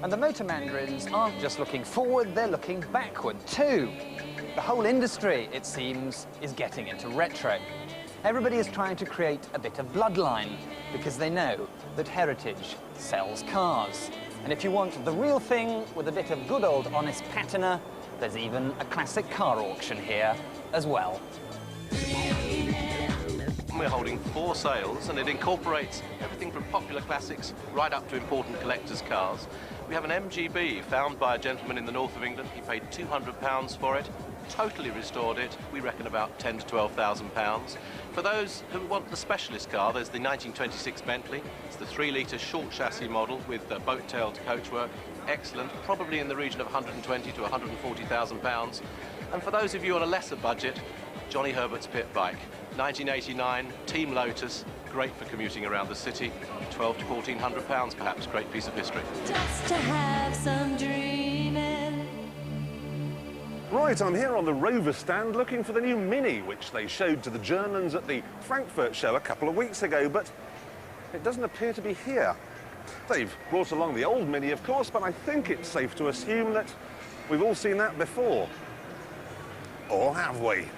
And the motor mandarins aren't just looking forward, they're looking backward too. The whole industry, it seems, is getting into retro. Everybody is trying to create a bit of bloodline because they know that heritage sells cars. And if you want the real thing with a bit of good old honest patina, there's even a classic car auction here as well. We're holding 4 sales, and it incorporates everything from popular classics right up to important collectors' cars. We have an MGB found by a gentleman in the north of England. He paid £200 for it, totally restored it. We reckon about £10,000 to £12,000. For those who want the specialist car, there's the 1926 Bentley. It's the 3-litre short chassis model with boat-tailed coachwork. Excellent, probably in the region of £120,000 to £140,000. And for those of you on a lesser budget, Johnny Herbert's pit bike. 1989, Team Lotus, great for commuting around the city. £1,200 to £1,400 perhaps, great piece of history. Just to have some dreaming. Right, I'm here on the Rover stand looking for the new Mini, which they showed to the Germans at the Frankfurt show a couple of weeks ago, but it doesn't appear to be here. They've brought along the old Mini, of course, but I think it's safe to assume that we've all seen that before. Or have we?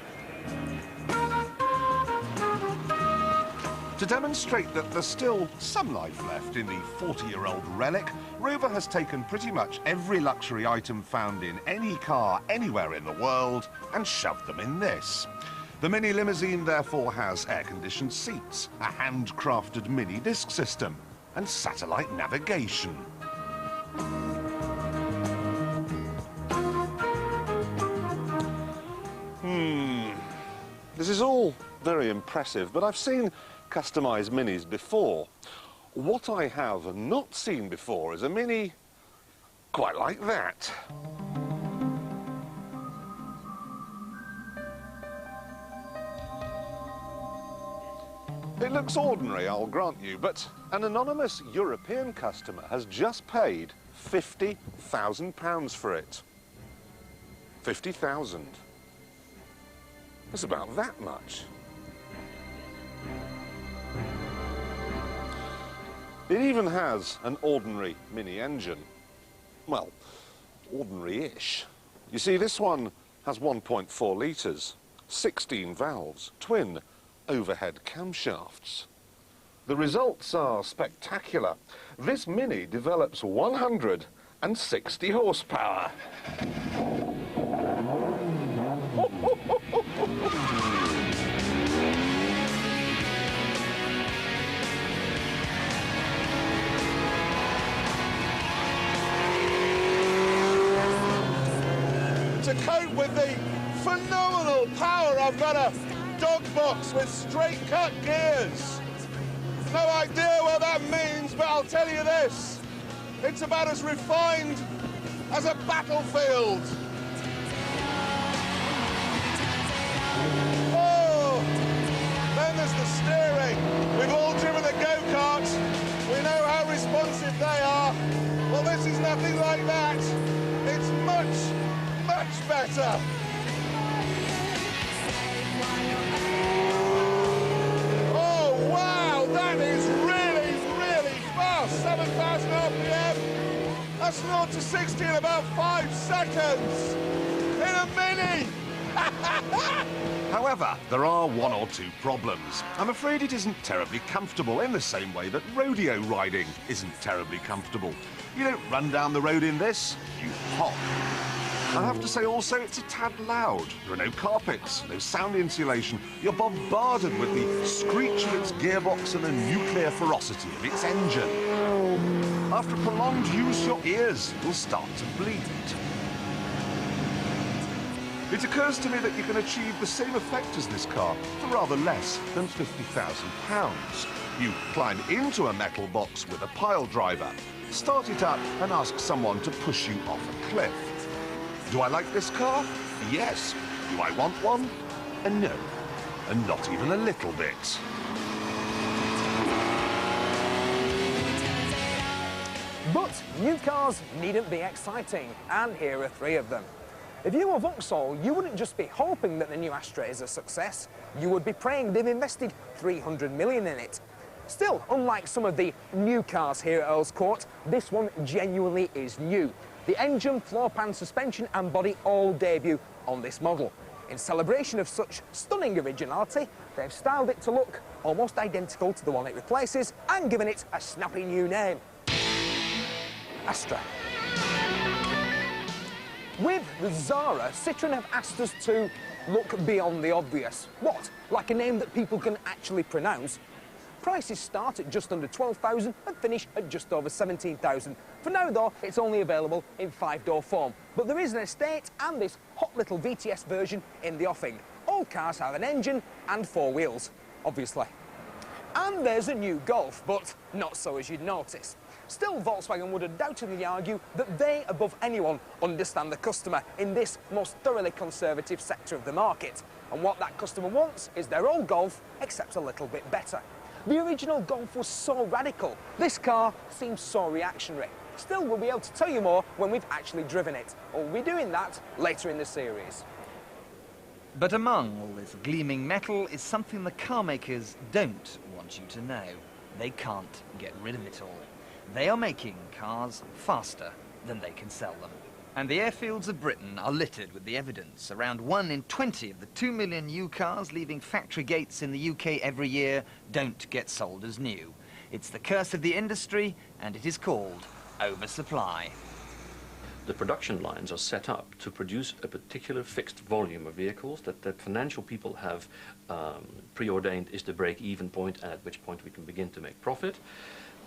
To demonstrate that there's still some life left in the 40-year-old relic, Rover has taken pretty much every luxury item found in any car anywhere in the world and shoved them in this. The Mini limousine therefore has air-conditioned seats, a handcrafted mini disc system and satellite navigation. This is all very impressive, but I've seen customised Minis before. What I have not seen before is a Mini quite like that. It looks ordinary, I'll grant you, but an anonymous European customer has just paid £50,000 for it. 50,000. That's about that much. It even has an ordinary Mini engine. Well, ordinary-ish. You see, this one has 1.4 litres, 16 valves, twin overhead camshafts. The results are spectacular. This Mini develops 160 horsepower. To cope with the phenomenal power, I've got a dog box with straight-cut gears. No idea what that means, but I'll tell you this. It's about as refined as a battlefield. Oh, then there's the steering. We've all driven the go-karts. We know how responsive they are. Well, this is nothing like that. It's much better. Oh, wow, that is really fast. 7,000 RPM. That's 0 to 60 in about 5 seconds. In a Mini. However, there are 1 or 2 problems. I'm afraid it isn't terribly comfortable in the same way that rodeo riding isn't terribly comfortable. You don't run down the road in this, you hop. I have to say also it's a tad loud. There are no carpets, no sound insulation. You're bombarded with the screech of its gearbox and the nuclear ferocity of its engine. After prolonged use, your ears will start to bleed. It occurs to me that you can achieve the same effect as this car for rather less than £50,000. You climb into a metal box with a pile driver, start it up and ask someone to push you off a cliff. Do I like this car? Yes. Do I want one? No. And not even a little bit. But new cars needn't be exciting, and here are 3 of them. If you were Vauxhall, you wouldn't just be hoping that the new Astra is a success, you would be praying they've invested 300 million in it. Still, unlike some of the new cars here at Earl's Court, this one genuinely is new. The engine, floor pan, suspension and body all debut on this model. In celebration of such stunning originality, they've styled it to look almost identical to the one it replaces and given it a snappy new name: Astra. With the Zara, Citroën have asked us to look beyond the obvious. What? Like a name that people can actually pronounce? Prices start at just under 12,000 and finish at just over 17,000. For now, though, it's only available in 5-door form. But there is an estate and this hot little VTS version in the offing. All cars have an engine and 4 wheels, obviously. And there's a new Golf, but not so as you'd notice. Still, Volkswagen would undoubtedly argue that they, above anyone, understand the customer in this most thoroughly conservative sector of the market. And what that customer wants is their old Golf, except a little bit better. The original Golf was so radical. This car seems so reactionary. Still, we'll be able to tell you more when we've actually driven it. We'll be doing that later in the series. But among all this gleaming metal is something the car makers don't want you to know. They can't get rid of it all. They are making cars faster than they can sell them. And the airfields of Britain are littered with the evidence. Around 1 in 20 of the 2 million new cars leaving factory gates in the UK every year don't get sold as new. It's the curse of the industry, and it is called oversupply. The production lines are set up to produce a particular fixed volume of vehicles that financial people have preordained is the break-even point, and at which point we can begin to make profit.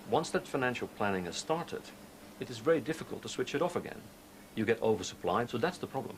Once that financial planning has started, it is very difficult to switch it off again. You get oversupplied, so that's the problem.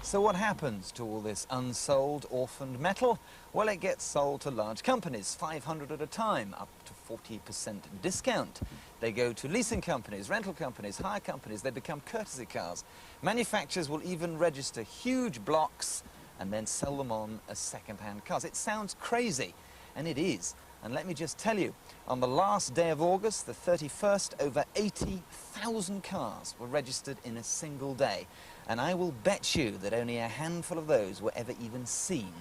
So what happens to all this unsold, orphaned metal? Well, it gets sold to large companies, 500 at a time, up to 40% discount. They go to leasing companies, rental companies, hire companies. They become courtesy cars. Manufacturers will even register huge blocks and then sell them on as second-hand cars. It sounds crazy, and it is. And let me just tell you, on the last day of August, the 31st, over 80,000 cars were registered in a single day. And I will bet you that only a handful of those were ever even seen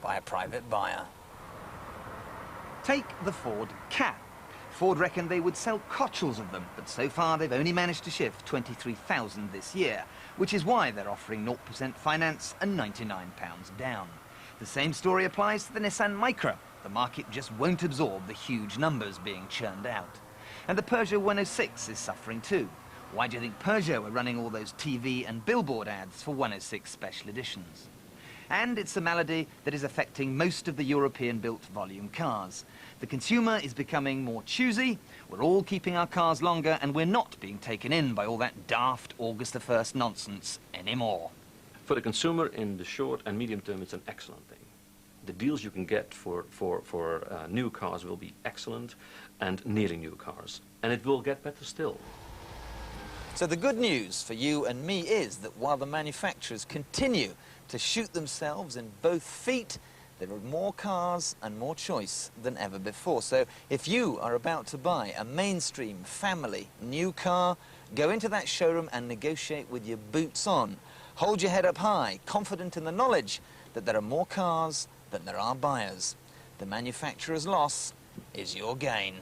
by a private buyer. Take the Ford Ka. Ford reckoned they would sell cochals of them, but so far they've only managed to shift 23,000 this year, which is why they're offering 0% finance and £99 down. The same story applies to the Nissan Micra. The market just won't absorb the huge numbers being churned out. And the Peugeot 106 is suffering too. Why do you think Peugeot are running all those TV and billboard ads for 106 special editions? And it's a malady that is affecting most of the European-built volume cars. The consumer is becoming more choosy, we're all keeping our cars longer, and we're not being taken in by all that daft August the 1st nonsense anymore. For the consumer, in the short and medium term, it's an excellent thing. The deals you can get for new cars will be excellent, and nearly new cars. And it will get better still. So the good news for you and me is that while the manufacturers continue to shoot themselves in both feet, there are more cars and more choice than ever before. So if you are about to buy a mainstream family new car, go into that showroom and negotiate with your boots on. Hold your head up high, confident in the knowledge that there are more cars than there are buyers. The manufacturer's loss is your gain.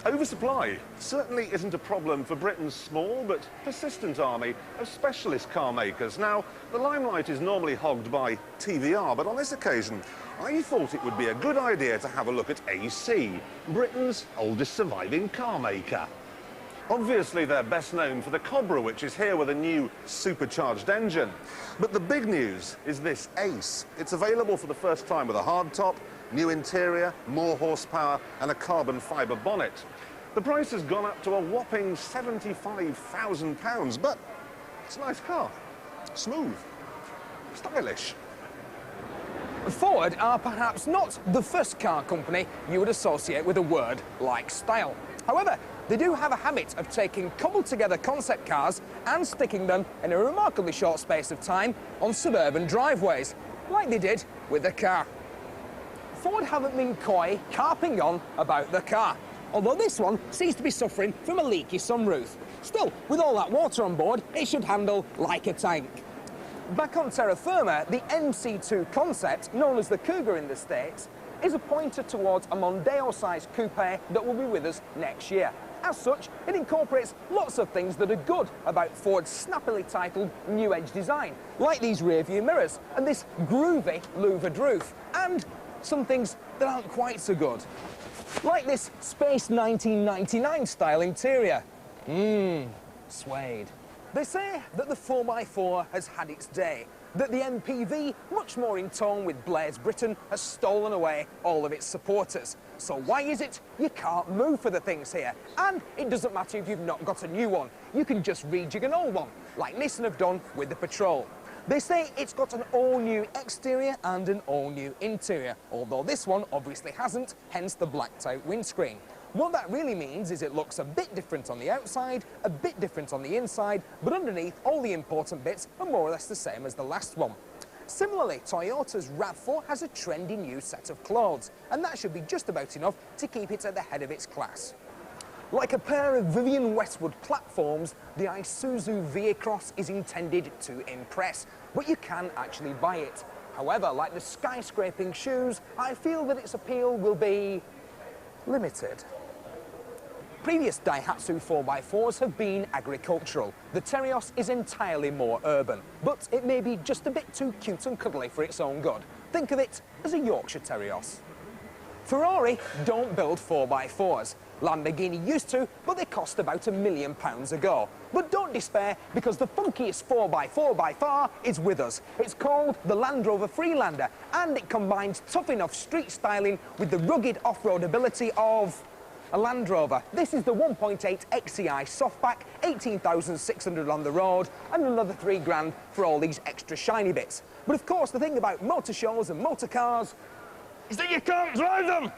Oversupply certainly isn't a problem for Britain's small but persistent army of specialist car makers. Now, the limelight is normally hogged by TVR, but on this occasion, I thought it would be a good idea to have a look at AC, Britain's oldest surviving car maker. Obviously, they're best known for the Cobra, which is here with a new supercharged engine. But the big news is this Ace. It's available for the first time with a hardtop, new interior, more horsepower, and a carbon fibre bonnet. The price has gone up to a whopping £75,000, but it's a nice car. Smooth, stylish. Ford are perhaps not the first car company you would associate with a word like style. However, they do have a habit of taking cobbled-together concept cars and sticking them in a remarkably short space of time on suburban driveways, like they did with the Ka. Ford haven't been coy, carping on about the car, although this one seems to be suffering from a leaky sunroof. Still, with all that water on board, it should handle like a tank. Back on terra firma, the MC2 concept, known as the Cougar in the States, is a pointer towards a Mondeo-sized coupe that will be with us next year. As such, it incorporates lots of things that are good about Ford's snappily titled New Edge design, like these rear-view mirrors and this groovy louvered roof, and some things that aren't quite so good, like this Space 1999 style interior. Suede. They say that the 4x4 has had its day, that the MPV, much more in tone with Blair's Britain, has stolen away all of its supporters. So why is it you can't move for the things here? And it doesn't matter if you've not got a new one. You can just rejig an old one, like Nissan have done with the Patrol. They say it's got an all-new exterior and an all-new interior, although this one obviously hasn't, hence the blacked-out windscreen. What that really means is it looks a bit different on the outside, a bit different on the inside, but underneath, all the important bits are more or less the same as the last one. Similarly, Toyota's RAV4 has a trendy new set of clothes, and that should be just about enough to keep it at the head of its class. Like a pair of Vivienne Westwood platforms, the Isuzu V-Cross is intended to impress, but you can actually buy it. However, like the skyscraping shoes, I feel that its appeal will be limited. Previous Daihatsu 4x4s have been agricultural. The Terios is entirely more urban, but it may be just a bit too cute and cuddly for its own good. Think of it as a Yorkshire Terios. Ferrari don't build 4x4s. Lamborghini used to, but they cost about £1 million ago. But don't despair, because the funkiest 4x4 by far is with us. It's called the Land Rover Freelander, and it combines tough enough street styling with the rugged off-road ability of a Land Rover. This is the 1.8 XCI softback, 18,600 on the road, and another £3 for all these extra shiny bits. But of course, the thing about motor shows and motor cars is that you can't drive them.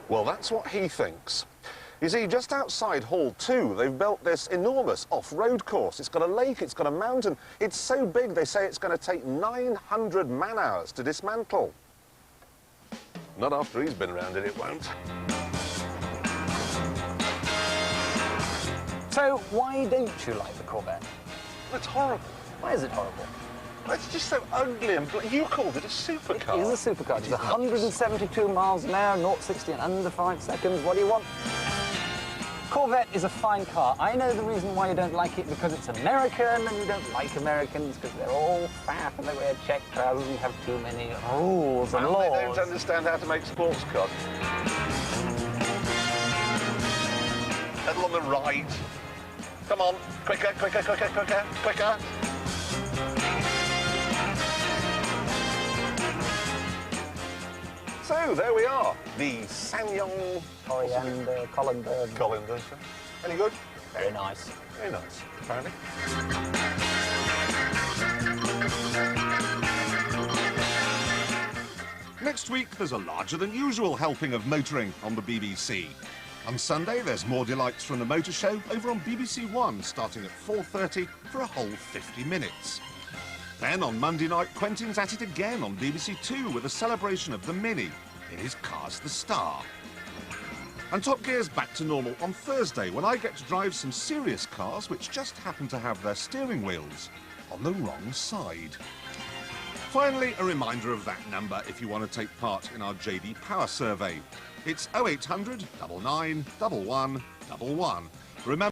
Well, that's what he thinks. You see, just outside Hall 2, they've built this enormous off-road course. It's got a lake, it's got a mountain. It's so big, they say it's going to take 900 man-hours to dismantle. Not after he's been around it, it won't. So why don't you like the Corvette? It's horrible. Why is it horrible? It's just so ugly and you called it a supercar. It is a supercar. It's 172 miles an hour, 0-60 in under 5 seconds. What do you want? Corvette is a fine car. I know the reason why you don't like it, because it's American, and you don't like Americans because they're all fat and they wear check trousers and have too many rules and laws. They don't understand how to make sports cars. Pedal on the right. Come on, quicker, quicker, quicker, quicker, quicker. So, there we are, the Sanyong... Coriander, colander. Colander. Any good? Very nice. Very nice, apparently. Next week, there's a larger-than-usual helping of motoring on the BBC. On Sunday, there's more delights from the motor show over on BBC One, starting at 4:30 for a whole 50 minutes. Then on Monday night, Quentin's at it again on BBC Two with a celebration of the Mini in his Cars the Star. And Top Gear's back to normal on Thursday, when I get to drive some serious cars which just happen to have their steering wheels on the wrong side. Finally, a reminder of that number if you want to take part in our JD Power Survey. It's 0800 99 11 11. Remember